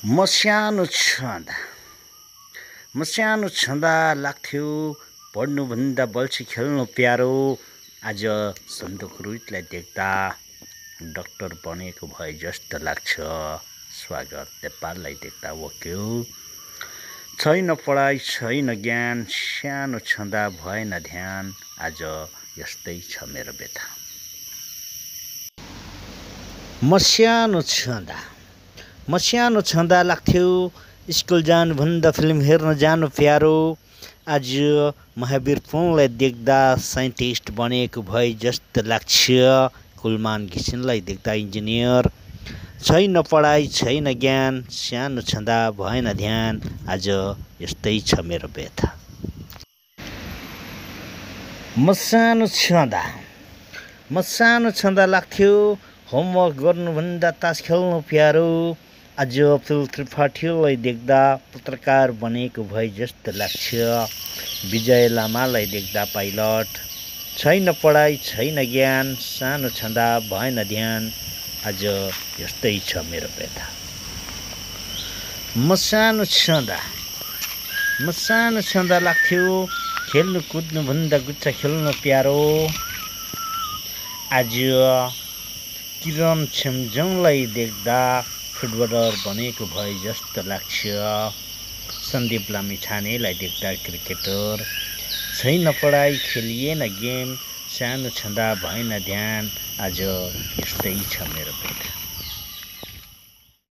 म सानो छँदा लाग्थ्यो पढ्नुभन्दा बल्छी खेल्नु प्यारो। आज सन्दुक रुइतलाई देख्दा डाक्टर बनेको भए जस्तो लाग्छ। स्वागत नेपाललाई देख्दा वक्यो। छैन पढाइ छैन ज्ञान, सानो छँदा भएन ध्यान। आज यस्तै छ मेरो व्यथा। म सानो छँदा लाग्थ्यो स्कुल जानुभन्दा फिल्म हेर्न जानु प्यारो। आज महावीर पुङलाई देख्दा साइन्टिस्ट बनेको भए जस्तो लाग्छ। कुलमान घिसिङलाई देख्दा इन्जिनियर। छैन पढाइ छैन ज्ञान, सानो छँदा भएन ध्यान। आज यस्तै छ मेरो व्यथा। म सानो छँदा लाग्थ्यो होमवर्क गर्नुभन्दा तास खेल्नु प्यारो। आज अब्दुल त्रिपाठीलाई देख्दा पत्रकार बनेको भए जस्तो लाग्छ। विजय लामालाई देख्दा पाइलट। छैन पढाइ छैन ज्ञान, सानो छँदा भएन ध्यान। आज यस्तै छ मेरो व्यथा। म सानो छँदा लाग्थ्यो खेल्नु कुद्नुभन्दा गुच्चा खेल्नु प्यारो। आज किरण छेम्जोङलाई देख्दा फुटबलर बनेको भए जस्तो लाग्छ। सन्दीप लामिछानेलाई देख्दा क्रिकेटर। छैन पढाइ खेलिएन गेम, सानो छँदा भएन ध्यान। आज यस्तै छ मेरो व्यथा।